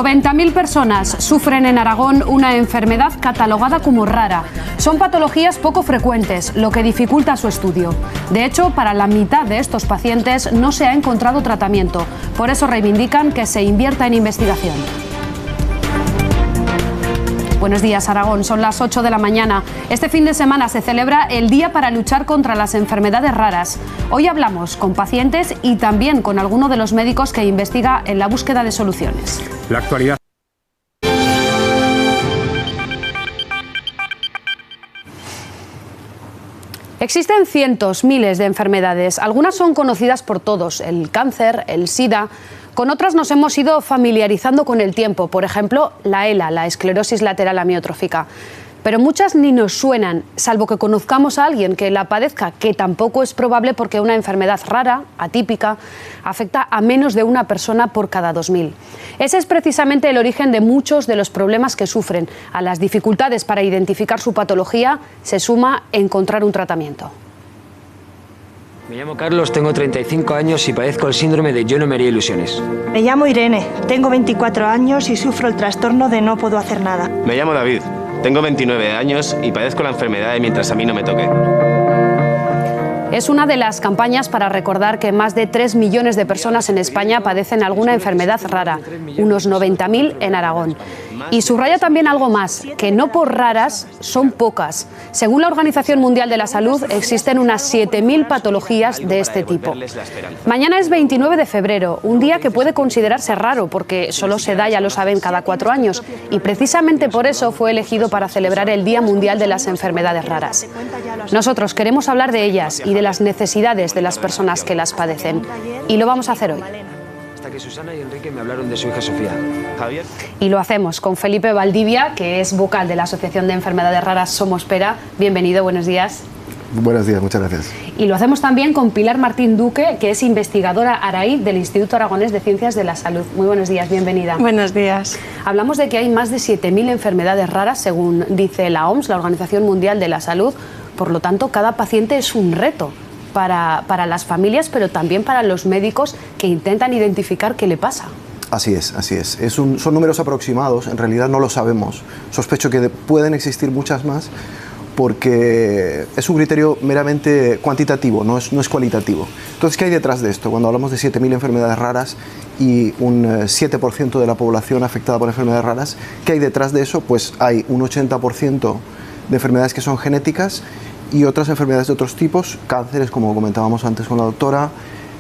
90.000 personas sufren en Aragón una enfermedad catalogada como rara. Son patologías poco frecuentes, lo que dificulta su estudio. De hecho, para la mitad de estos pacientes no se ha encontrado tratamiento. Por eso reivindican que se invierta en investigación. Buenos días, Aragón. Son las 8 de la mañana. Este fin de semana se celebra el Día para luchar contra las enfermedades raras. Hoy hablamos con pacientes y también con alguno de los médicos que investiga en la búsqueda de soluciones. La actualidad. Existen cientos, miles de enfermedades. Algunas son conocidas por todos, el cáncer, el SIDA. Con otras nos hemos ido familiarizando con el tiempo, por ejemplo, la ELA, la esclerosis lateral amiotrófica. Pero muchas ni nos suenan, salvo que conozcamos a alguien que la padezca, que tampoco es probable porque una enfermedad rara, atípica, afecta a menos de una persona por cada 2000. Ese es precisamente el origen de muchos de los problemas que sufren. A las dificultades para identificar su patología se suma encontrar un tratamiento. Me llamo Carlos, tengo 35 años y padezco el síndrome de yo no me haría ilusiones. Me llamo Irene, tengo 24 años y sufro el trastorno de no puedo hacer nada. Me llamo David, tengo 29 años y padezco la enfermedad de mientras a mí no me toque. Es una de las campañas para recordar que más de 3 millones de personas en España padecen alguna enfermedad rara, unos 90.000 en Aragón. Y subraya también algo más, que no por raras son pocas. Según la Organización Mundial de la Salud, existen unas 7.000 patologías de este tipo. Mañana es 29 de febrero, un día que puede considerarse raro porque solo se da, ya lo saben, cada 4 años. Y precisamente por eso fue elegido para celebrar el Día Mundial de las Enfermedades Raras. Nosotros queremos hablar de ellas y de las necesidades de las personas que las padecen. Y lo vamos a hacer hoy. Hasta que Susana y Enrique me hablaron de su hija Sofía. Javier. Y lo hacemos con Felipe Valdivia, que es vocal de la Asociación de Enfermedades Raras Somos Pera. Bienvenido, buenos días. Buenos días, muchas gracias. Y lo hacemos también con Pilar Martín Duque, que es investigadora ARAI del Instituto Aragonés de Ciencias de la Salud. Muy buenos días, bienvenida. Buenos días. Hablamos de que hay más de 7.000 enfermedades raras, según dice la OMS, la Organización Mundial de la Salud. Por lo tanto, cada paciente es un reto para las familias, pero también para los médicos que intentan identificar qué le pasa. Así es, así es. Son números aproximados, en realidad no lo sabemos. Sospecho que pueden existir muchas más porque es un criterio meramente cuantitativo, no es cualitativo. Entonces, ¿qué hay detrás de esto? Cuando hablamos de 7.000 enfermedades raras y un 7% de la población afectada por enfermedades raras, ¿qué hay detrás de eso? Pues hay un 80% de enfermedades que son genéticas y otras enfermedades de otros tipos, cánceres, como comentábamos antes con la doctora,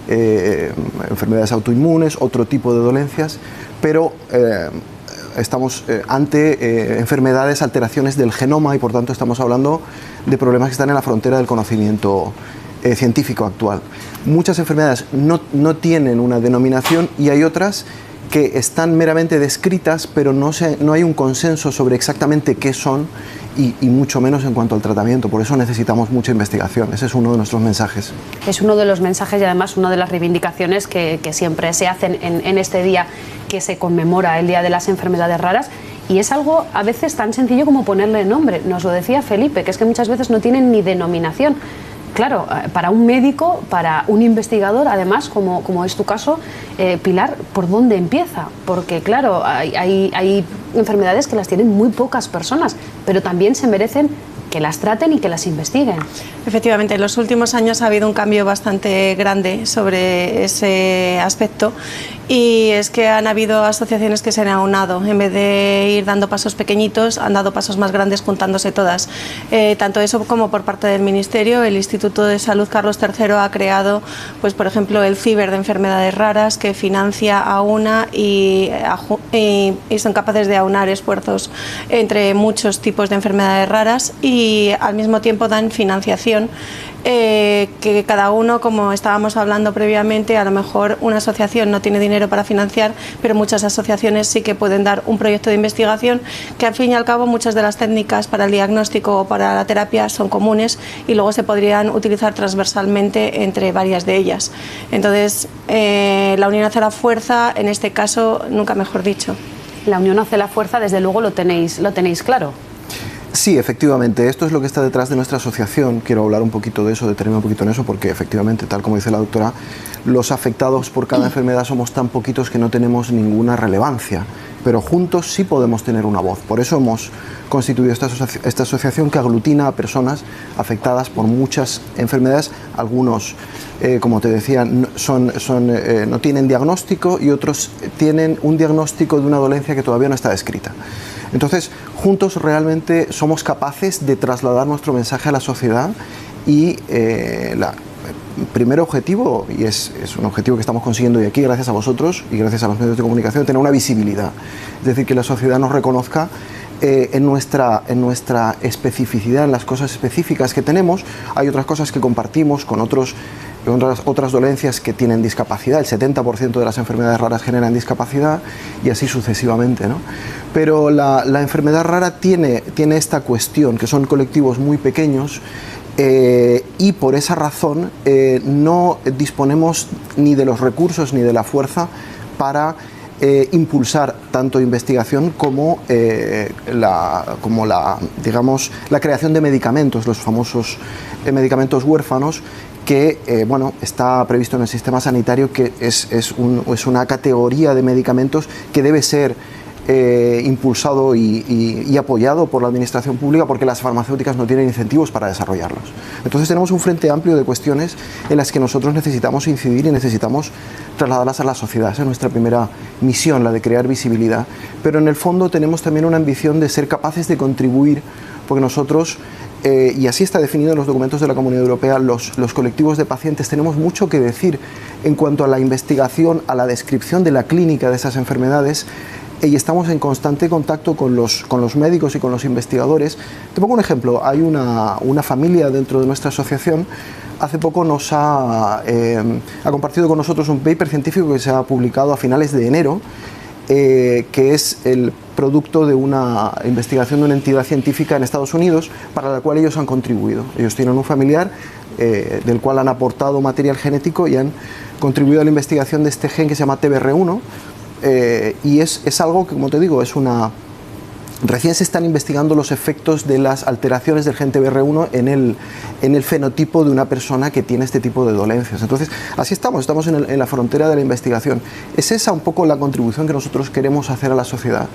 enfermedades autoinmunes, otro tipo de dolencias, pero estamos ante enfermedades, alteraciones del genoma y por tanto estamos hablando de problemas que están en la frontera del conocimiento científico actual. Muchas enfermedades no tienen una denominación y hay otras que están meramente descritas, pero no hay un consenso sobre exactamente qué son y mucho menos en cuanto al tratamiento. Por eso necesitamos mucha investigación. Ese es uno de nuestros mensajes. Es uno de los mensajes y además una de las reivindicaciones que siempre se hacen en este día que se conmemora el Día de las Enfermedades Raras. Y es algo a veces tan sencillo como ponerle nombre. Nos lo decía Felipe, que es que muchas veces no tienen ni denominación. Claro, para un médico, para un investigador, además, como es tu caso, Pilar, ¿por dónde empieza? Porque, claro, hay enfermedades que las tienen muy pocas personas, pero también se merecen que las traten y que las investiguen. Efectivamente, en los últimos años ha habido un cambio bastante grande sobre ese aspecto y es que han habido asociaciones que se han aunado. En vez de ir dando pasos pequeñitos, han dado pasos más grandes juntándose todas. Tanto eso como por parte del Ministerio, el Instituto de Salud Carlos III ha creado, pues por ejemplo, el CIBER de enfermedades raras que financia, aúna y son capaces de aunar esfuerzos entre muchos tipos de enfermedades raras y al mismo tiempo dan financiación que cada uno, como estábamos hablando previamente, a lo mejor una asociación no tiene dinero para financiar, pero muchas asociaciones sí que pueden dar un proyecto de investigación que al fin y al cabo muchas de las técnicas para el diagnóstico o para la terapia son comunes y luego se podrían utilizar transversalmente entre varias de ellas. Entonces, la unión hace la fuerza, en este caso, nunca mejor dicho. La unión hace la fuerza, desde luego lo tenéis claro. Sí, efectivamente, esto es lo que está detrás de nuestra asociación. Quiero hablar un poquito de eso, detenerme un poquito en eso, porque efectivamente, tal como dice la doctora, los afectados por cada enfermedad somos tan poquitos que no tenemos ninguna relevancia pero juntos sí podemos tener una voz. Por eso hemos constituido esta asociación que aglutina a personas afectadas por muchas enfermedades. Algunos, como te decía, no tienen diagnóstico, y otros tienen un diagnóstico de una dolencia que todavía no está descrita. Entonces, juntos realmente somos capaces de trasladar nuestro mensaje a la sociedad, y el primer objetivo, y es un objetivo que estamos consiguiendo hoy aquí gracias a vosotros y gracias a los medios de comunicación, tener una visibilidad. Es decir, que la sociedad nos reconozca en nuestra especificidad, en las cosas específicas que tenemos. Hay otras cosas que compartimos con otras dolencias que tienen discapacidad. El 70% de las enfermedades raras generan discapacidad, y así sucesivamente, ¿no? Pero la enfermedad rara tiene esta cuestión, que son colectivos muy pequeños, y por esa razón no disponemos ni de los recursos ni de la fuerza para impulsar tanto investigación como la creación de medicamentos, los famosos medicamentos huérfanos, que está previsto en el sistema sanitario, que es una categoría de medicamentos que debe ser impulsado y apoyado por la administración pública, porque las farmacéuticas no tienen incentivos para desarrollarlos. Entonces tenemos un frente amplio de cuestiones en las que nosotros necesitamos incidir y necesitamos trasladarlas a la sociedad. Esa es nuestra primera misión, la de crear visibilidad. Pero en el fondo tenemos también una ambición de ser capaces de contribuir, porque nosotros, y así está definido en los documentos de la Comunidad Europea, los colectivos de pacientes tenemos mucho que decir en cuanto a la investigación, a la descripción de la clínica de esas enfermedades, y estamos en constante contacto con los médicos y con los investigadores. Te pongo un ejemplo. Hay una familia dentro de nuestra asociación. Hace poco nos ha compartido con nosotros un paper científico que se ha publicado a finales de enero, que es el producto de una investigación de una entidad científica en Estados Unidos, para la cual ellos han contribuido. Ellos tienen un familiar del cual han aportado material genético y han contribuido a la investigación de este gen que se llama TBR1, y es algo que, como te digo, recién se están investigando los efectos de las alteraciones del gen TBR1 en el fenotipo de una persona que tiene este tipo de dolencias. Entonces, así estamos en la frontera de la investigación. Es esa un poco la contribución que nosotros queremos hacer a la sociedad.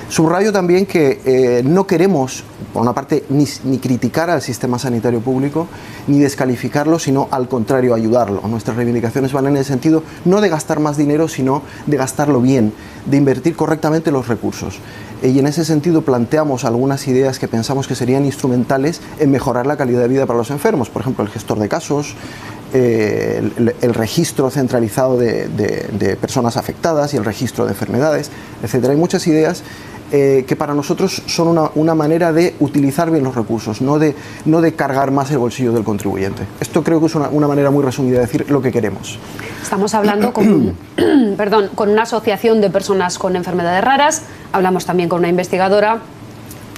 Subrayo también que no queremos, por una parte, ni criticar al sistema sanitario público, ni descalificarlo, sino al contrario, ayudarlo. Nuestras reivindicaciones van en el sentido no de gastar más dinero, sino de gastarlo bien, de invertir correctamente los recursos. Y en ese sentido planteamos algunas ideas que pensamos que serían instrumentales en mejorar la calidad de vida para los enfermos. Por ejemplo, el gestor de casos, el registro centralizado de personas afectadas y el registro de enfermedades, etc. Hay muchas ideas que para nosotros son una manera de utilizar bien los recursos, no de cargar más el bolsillo del contribuyente. Esto creo que es una manera muy resumida de decir lo que queremos. Estamos hablando con una asociación de personas con enfermedades raras, hablamos también con una investigadora.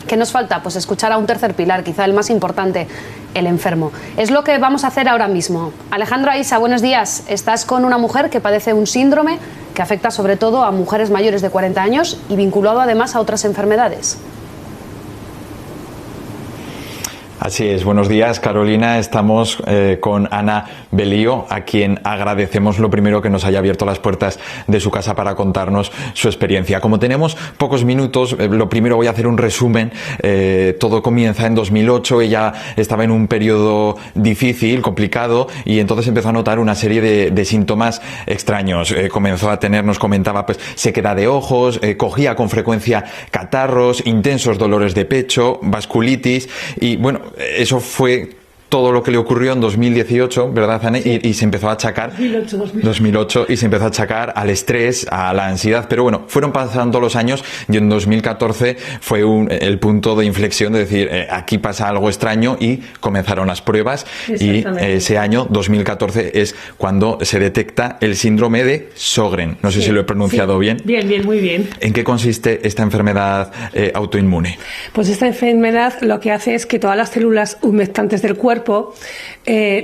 ¿Qué nos falta? Pues escuchar a un tercer pilar, quizá el más importante, el enfermo. Es lo que vamos a hacer ahora mismo. Alejandro Aisa, buenos días. Estás con una mujer que padece un síndrome que afecta sobre todo a mujeres mayores de 40 años y vinculado además a otras enfermedades. Así es, buenos días Carolina, estamos con Ana Belío, a quien agradecemos lo primero que nos haya abierto las puertas de su casa para contarnos su experiencia. Como tenemos pocos minutos, lo primero voy a hacer un resumen. Todo comienza en 2008, ella estaba en un periodo difícil, complicado, y entonces empezó a notar una serie de síntomas extraños. Comenzó a tener, nos comentaba, pues sequedad de ojos, cogía con frecuencia catarros, intensos dolores de pecho, vasculitis, y bueno, eso fue todo lo que le ocurrió en 2018, ¿verdad, Ana? Y se empezó a achacar 2008 y se empezó a achacar al estrés, a la ansiedad, pero bueno, fueron pasando los años y en 2014 fue el punto de inflexión de decir, aquí pasa algo extraño, y comenzaron las pruebas, y ese año 2014 es cuando se detecta el síndrome de Sjögren. No sé si lo he pronunciado bien. Bien, muy bien. ¿En qué consiste esta enfermedad autoinmune? Pues esta enfermedad lo que hace es que todas las células humectantes del cuerpo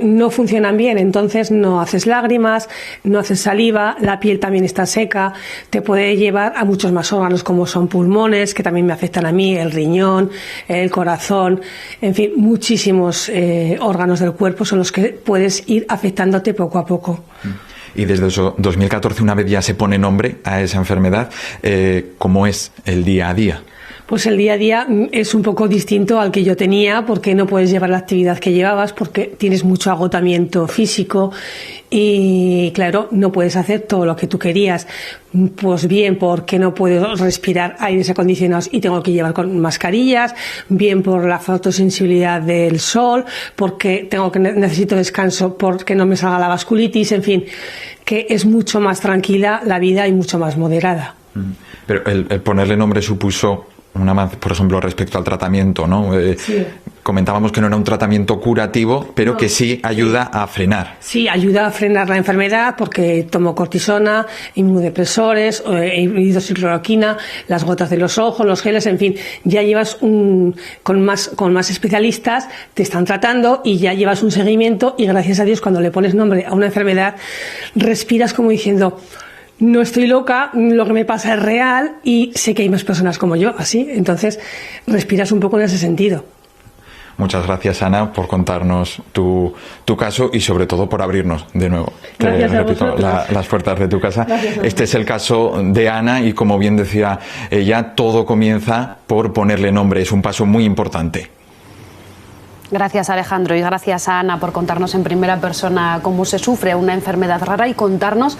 no funcionan bien, entonces no haces lágrimas, no haces saliva, la piel también está seca, te puede llevar a muchos más órganos como son pulmones, que también me afectan a mí, el riñón, el corazón, en fin, muchísimos órganos del cuerpo son los que puedes ir afectándote poco a poco. y desde 2014, una vez ya se pone nombre a esa enfermedad, ¿cómo es el día a día? Pues el día a día es un poco distinto al que yo tenía, porque no puedes llevar la actividad que llevabas, porque tienes mucho agotamiento físico y, claro, no puedes hacer todo lo que tú querías. Pues bien porque no puedo respirar aires acondicionados y tengo que llevar con mascarillas, bien por la fotosensibilidad del sol, porque necesito descanso porque no me salga la vasculitis, en fin, que es mucho más tranquila la vida y mucho más moderada. Pero el ponerle nombre supuso un avance, por ejemplo, respecto al tratamiento, ¿no? Sí. Comentábamos que no era un tratamiento curativo, pero que sí ayuda a frenar. Sí, ayuda a frenar la enfermedad porque tomo cortisona, inmunodepresores, hidroxicloroquina, las gotas de los ojos, los geles, en fin, ya llevas con más especialistas, te están tratando y ya llevas un seguimiento y gracias a Dios cuando le pones nombre a una enfermedad, respiras como diciendo: no estoy loca, lo que me pasa es real y sé que hay más personas como yo, así. Entonces, respiras un poco en ese sentido. Muchas gracias, Ana, por contarnos tu caso y sobre todo por abrirnos de nuevo, las puertas de tu casa. Este es el caso de Ana y, como bien decía ella, todo comienza por ponerle nombre. Es un paso muy importante. Gracias, Alejandro, y gracias a Ana por contarnos en primera persona cómo se sufre una enfermedad rara y contarnos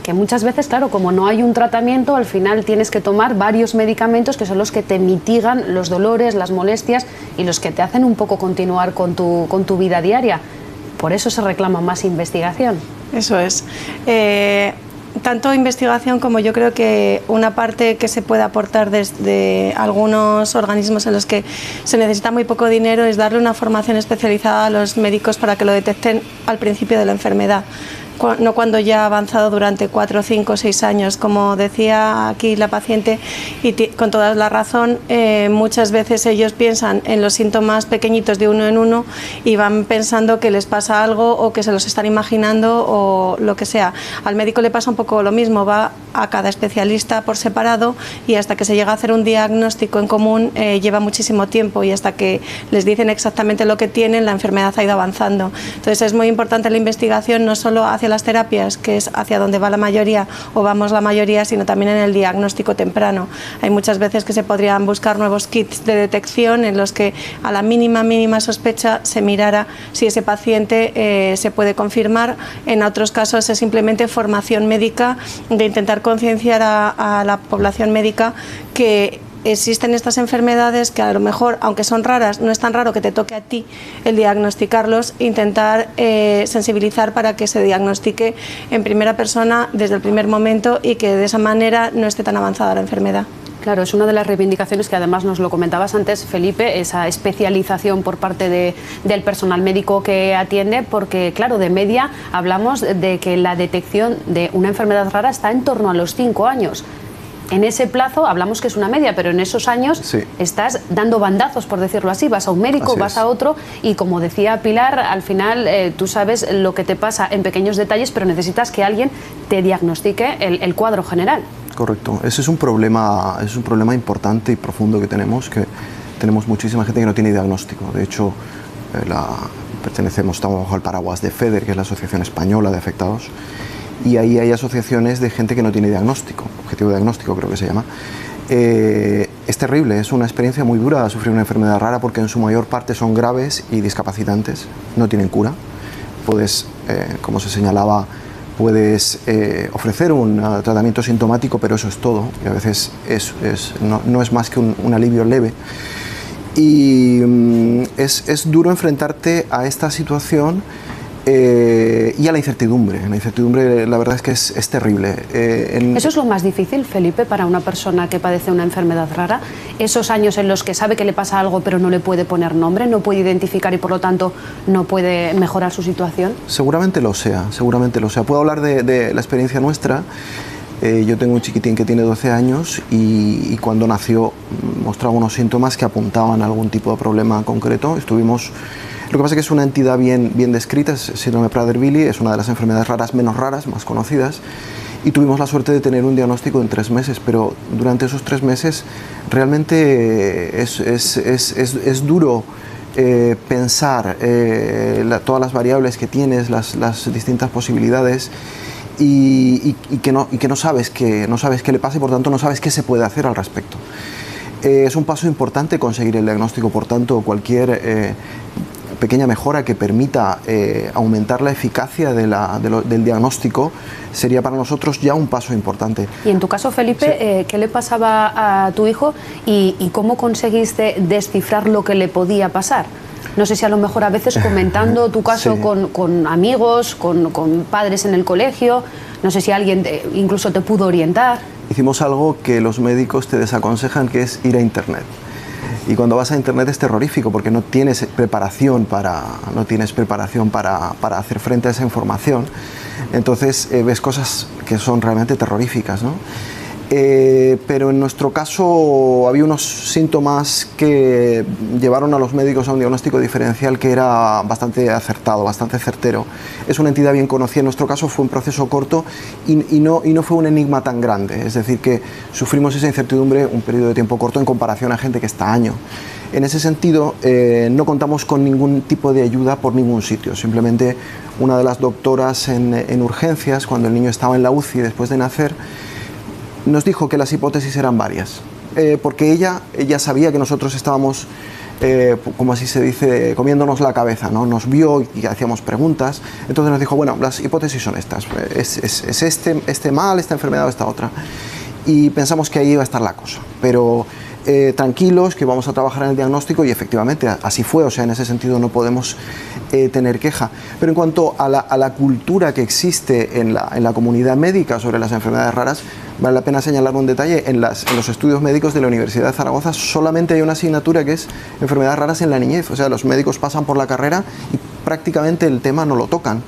que muchas veces, claro, como no hay un tratamiento, al final tienes que tomar varios medicamentos que son los que te mitigan los dolores, las molestias y los que te hacen un poco continuar con tu vida diaria. Por eso se reclama más investigación. Eso es. Tanto investigación como yo creo que una parte que se puede aportar desde algunos organismos en los que se necesita muy poco dinero es darle una formación especializada a los médicos para que lo detecten al principio de la enfermedad, no cuando ya ha avanzado durante 4, 5, 6 años. Como decía aquí la paciente, y con toda la razón, muchas veces ellos piensan en los síntomas pequeñitos de uno en uno y van pensando que les pasa algo o que se los están imaginando o lo que sea. Al médico le pasa un poco lo mismo, va a cada especialista por separado y hasta que se llega a hacer un diagnóstico en común lleva muchísimo tiempo, y hasta que les dicen exactamente lo que tienen, la enfermedad ha ido avanzando. Entonces es muy importante la investigación, no solo hacia las terapias, que es hacia donde va la mayoría o vamos la mayoría, sino también en el diagnóstico temprano. Hay muchas veces que se podrían buscar nuevos kits de detección en los que a la mínima sospecha se mirara si ese paciente se puede confirmar. En otros casos es simplemente formación médica, de intentar concienciar a la población médica que existen estas enfermedades que a lo mejor, aunque son raras, no es tan raro que te toque a ti el diagnosticarlos, intentar sensibilizar para que se diagnostique en primera persona desde el primer momento y que de esa manera no esté tan avanzada la enfermedad. Claro, es una de las reivindicaciones que además nos lo comentabas antes, Felipe, esa especialización por parte del personal médico que atiende, porque claro, de media hablamos de que la detección de una enfermedad rara está en torno a los 5 años. En ese plazo, hablamos que es una media, pero en esos años sí, estás dando bandazos, por decirlo así. Vas a un médico, vas a otro y, como decía Pilar, al final tú sabes lo que te pasa en pequeños detalles, pero necesitas que alguien te diagnostique el cuadro general. Correcto. Ese es un problema importante y profundo que tenemos muchísima gente que no tiene diagnóstico. De hecho, estamos bajo el paraguas de FEDER, que es la Asociación Española de Afectados, y ahí hay asociaciones de gente que no tiene diagnóstico, objetivo diagnóstico creo que se llama. Es terrible, es una experiencia muy dura sufrir una enfermedad rara, porque en su mayor parte son graves y discapacitantes, no tienen cura. Puedes, como se señalaba, puedes ofrecer un tratamiento sintomático, pero eso es todo, y a veces no es más que un alivio leve. Y es duro enfrentarte a esta situación y a la incertidumbre. La incertidumbre, la verdad es que es terrible. Eso es lo más difícil, Felipe, para una persona que padece una enfermedad rara. Esos años en los que sabe que le pasa algo pero no le puede poner nombre, no puede identificar y por lo tanto no puede mejorar su situación. Seguramente lo sea. Puedo hablar de la experiencia nuestra. Yo tengo un chiquitín que tiene 12 años y cuando nació mostraba unos síntomas que apuntaban a algún tipo de problema concreto. Lo que pasa es que es una entidad bien descrita, es síndrome Prader-Willi, es una de las enfermedades raras menos raras, más conocidas, y tuvimos la suerte de tener un diagnóstico en 3 meses, pero durante esos 3 meses realmente es duro pensar todas las variables que tienes, las distintas posibilidades, y que no sabes qué le pasa y por tanto no sabes qué se puede hacer al respecto. Es un paso importante conseguir el diagnóstico, por tanto cualquier pequeña mejora que permita aumentar la eficacia del diagnóstico sería para nosotros ya un paso importante. Y en tu caso, Felipe, sí. ¿Qué le pasaba a tu hijo y cómo conseguiste descifrar lo que le podía pasar? No sé si a lo mejor a veces comentando tu caso sí. con amigos, con padres en el colegio, no sé si alguien incluso te pudo orientar. Hicimos algo que los médicos te desaconsejan, que es ir a Internet. Y cuando vas a Internet es terrorífico porque no tienes preparación para hacer frente a esa información. Entonces ves cosas que son realmente terroríficas, ¿no? Pero en nuestro caso había unos síntomas que llevaron a los médicos a un diagnóstico diferencial que era bastante acertado, bastante certero. Es una entidad bien conocida, en nuestro caso fue un proceso corto y no fue un enigma tan grande, es decir que sufrimos esa incertidumbre un periodo de tiempo corto en comparación a gente que está año. En ese sentido no contamos con ningún tipo de ayuda por ningún sitio, simplemente una de las doctoras en urgencias, cuando el niño estaba en la UCI después de nacer, nos dijo que las hipótesis eran varias, porque ella sabía que nosotros estábamos, como así se dice, comiéndonos la cabeza, ¿no? Nos vio y hacíamos preguntas, entonces nos dijo, bueno, las hipótesis son estas, es este mal, esta enfermedad o esta otra, y pensamos que ahí iba a estar la cosa, pero tranquilos, que vamos a trabajar en el diagnóstico, y efectivamente así fue, o sea, en ese sentido no podemos tener queja. Pero en cuanto a la cultura que existe en la comunidad médica sobre las enfermedades raras, vale la pena señalar un detalle: en los estudios médicos de la Universidad de Zaragoza solamente hay una asignatura que es enfermedades raras en la niñez, o sea, los médicos pasan por la carrera y prácticamente el tema no lo tocan.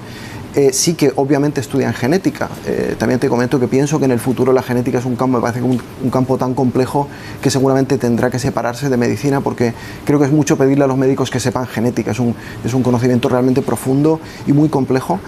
Sí que obviamente estudian genética. También te comento que pienso que en el futuro la genética es un campo, me parece un campo tan complejo que seguramente tendrá que separarse de medicina, porque creo que es mucho pedirle a los médicos que sepan genética. Es un conocimiento realmente profundo y muy complejo,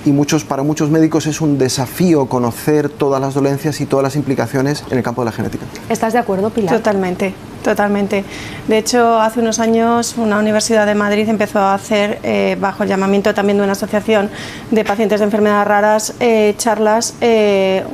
y para muchos médicos es un desafío conocer todas las dolencias y todas las implicaciones en el campo de la genética. ¿Estás de acuerdo, Pilar? Totalmente. Totalmente. De hecho, hace unos años una universidad de Madrid empezó a hacer, bajo el llamamiento también de una asociación de pacientes de enfermedades raras, charlas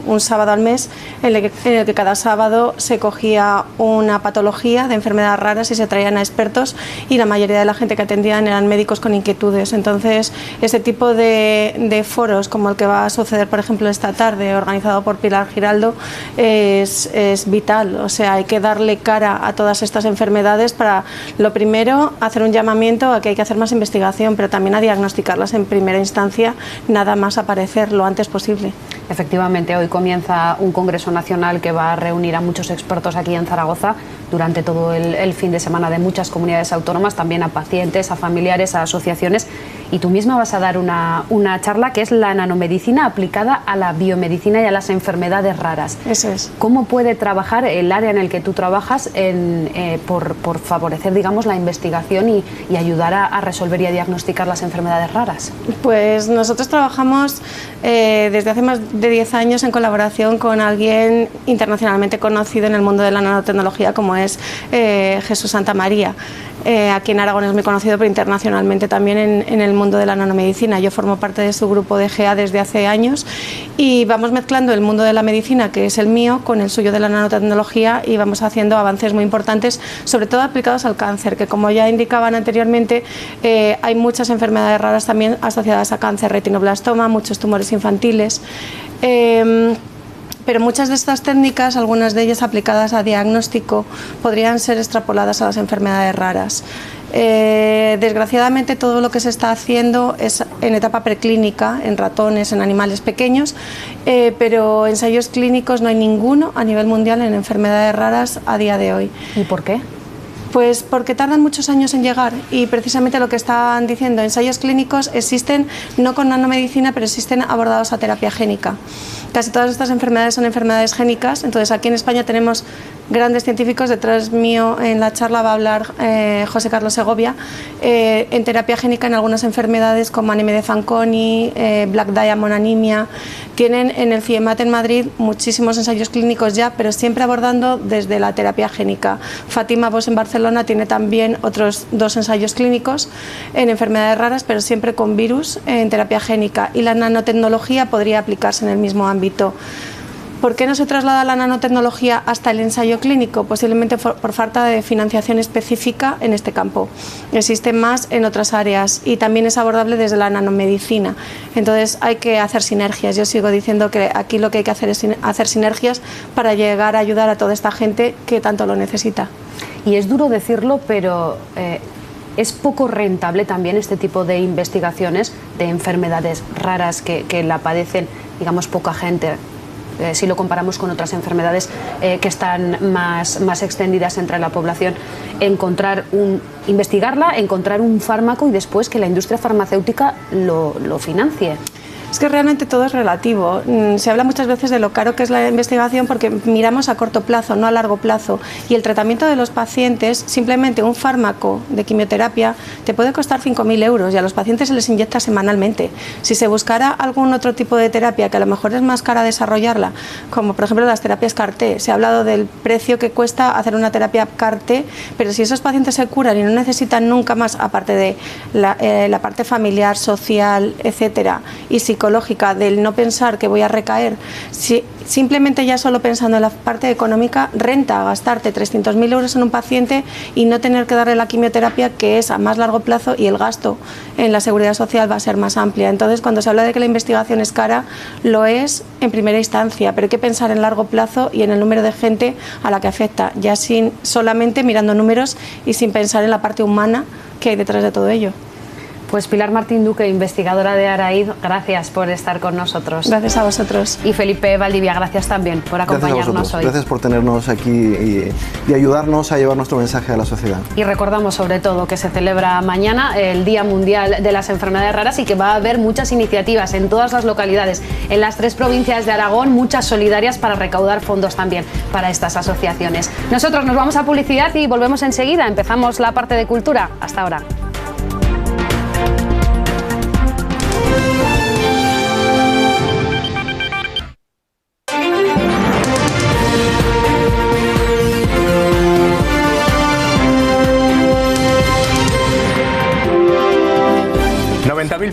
un sábado al mes, en el que cada sábado se cogía una patología de enfermedades raras y se traían a expertos, y la mayoría de la gente que atendían eran médicos con inquietudes. Entonces, ese tipo de foros, como el que va a suceder, por ejemplo, esta tarde, organizado por Pilar Giraldo, es vital. O sea, hay que darle cara a todas estas enfermedades para, lo primero, hacer un llamamiento a que hay que hacer más investigación, pero también a diagnosticarlas en primera instancia, nada más aparecer lo antes posible. Efectivamente, hoy comienza un congreso nacional que va a reunir a muchos expertos aquí en Zaragoza durante todo el fin de semana, de muchas comunidades autónomas, también a pacientes, a familiares, a asociaciones, y tú misma vas a dar una charla que es la nanomedicina aplicada a la biomedicina y a las enfermedades raras. Eso es. ¿Cómo puede trabajar el área en el que tú trabajas por favorecer, digamos, la investigación y ayudar a resolver y a diagnosticar las enfermedades raras? Pues nosotros trabajamos desde hace más de 10 años en colaboración con alguien internacionalmente conocido en el mundo de la nanotecnología, como es Jesús Santamaría. Aquí en Aragón es muy conocido, pero internacionalmente también en el mundo de la nanomedicina. Yo formo parte de su grupo de GEA desde hace años, y vamos mezclando el mundo de la medicina, que es el mío, con el suyo de la nanotecnología, y vamos haciendo avances muy importantes, sobre todo aplicados al cáncer, que, como ya indicaban anteriormente, hay muchas enfermedades raras también asociadas a cáncer, retinoblastoma, muchos tumores infantiles. Pero muchas de estas técnicas, algunas de ellas aplicadas a diagnóstico, podrían ser extrapoladas a las enfermedades raras. Desgraciadamente, todo lo que se está haciendo es en etapa preclínica, en ratones, en animales pequeños, pero ensayos clínicos no hay ninguno a nivel mundial en enfermedades raras a día de hoy. ¿Y por qué? Pues porque tardan muchos años en llegar, y precisamente lo que estaban diciendo, ensayos clínicos existen no con nanomedicina, pero existen abordados a terapia génica. Casi todas estas enfermedades son enfermedades génicas, entonces aquí en España tenemos grandes científicos. Detrás mío en la charla va a hablar José Carlos Segovia en terapia génica en algunas enfermedades como anemia de Fanconi, Black Diamond anemia. Tienen en el CIEMAT en Madrid muchísimos ensayos clínicos ya, pero siempre abordando desde la terapia génica. Fátima Bosch en Barcelona tiene también otros 2 ensayos clínicos en enfermedades raras, pero siempre con virus en terapia génica, y la nanotecnología podría aplicarse en el mismo ámbito. ¿Por qué no se traslada la nanotecnología hasta el ensayo clínico? Posiblemente por falta de financiación específica en este campo. Existe más en otras áreas y también es abordable desde la nanomedicina. Entonces hay que hacer sinergias. Yo sigo diciendo que aquí lo que hay que hacer es hacer sinergias para llegar a ayudar a toda esta gente que tanto lo necesita. Y es duro decirlo, pero es poco rentable también este tipo de investigaciones de enfermedades raras que la padecen, digamos, poca gente. Si lo comparamos con otras enfermedades que están más extendidas entre la población, investigarla, encontrar un fármaco y después que la industria farmacéutica lo financie. Es que realmente todo es relativo. Se habla muchas veces de lo caro que es la investigación porque miramos a corto plazo, no a largo plazo. Y el tratamiento de los pacientes, simplemente un fármaco de quimioterapia, te puede costar 5.000 euros y a los pacientes se les inyecta semanalmente. Si se buscara algún otro tipo de terapia que a lo mejor es más cara desarrollarla, como por ejemplo las terapias CAR-T, se ha hablado del precio que cuesta hacer una terapia CAR-T, pero si esos pacientes se curan y no necesitan nunca más, aparte de la parte familiar, social, etcétera, y psicológica, del no pensar que voy a recaer, simplemente ya solo pensando en la parte económica, renta gastarte 300.000 euros en un paciente y no tener que darle la quimioterapia, que es a más largo plazo, y el gasto en la seguridad social va a ser más amplia. Entonces, cuando se habla de que la investigación es cara, lo es en primera instancia, pero hay que pensar en largo plazo y en el número de gente a la que afecta, ya sin solamente mirando números y sin pensar en la parte humana que hay detrás de todo ello. Pues Pilar Martín Duque, investigadora de Araid, gracias por estar con nosotros. Gracias a vosotros. Y Felipe Valdivia, gracias también por acompañarnos hoy. Gracias por tenernos aquí y ayudarnos a llevar nuestro mensaje a la sociedad. Y recordamos sobre todo que se celebra mañana el Día Mundial de las Enfermedades Raras y que va a haber muchas iniciativas en todas las localidades, en las 3 provincias de Aragón, muchas solidarias para recaudar fondos también para estas asociaciones. Nosotros nos vamos a publicidad y volvemos enseguida. Empezamos la parte de cultura. Hasta ahora.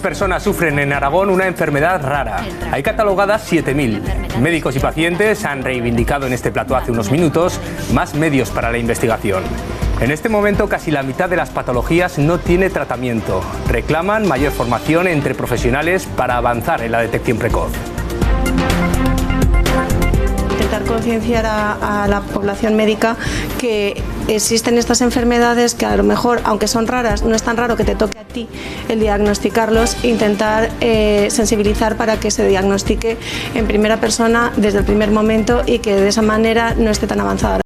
Personas sufren en Aragón una enfermedad rara. Hay catalogadas 7.000. Médicos y pacientes han reivindicado en este plató hace unos minutos más medios para la investigación. En este momento casi la mitad de las patologías no tiene tratamiento. Reclaman mayor formación entre profesionales para avanzar en la detección precoz. Intentar concienciar a la población médica que existen estas enfermedades que a lo mejor, aunque son raras, no es tan raro que te toque a ti el diagnosticarlos, intentar sensibilizar para que se diagnostique en primera persona desde el primer momento y que de esa manera no esté tan avanzada.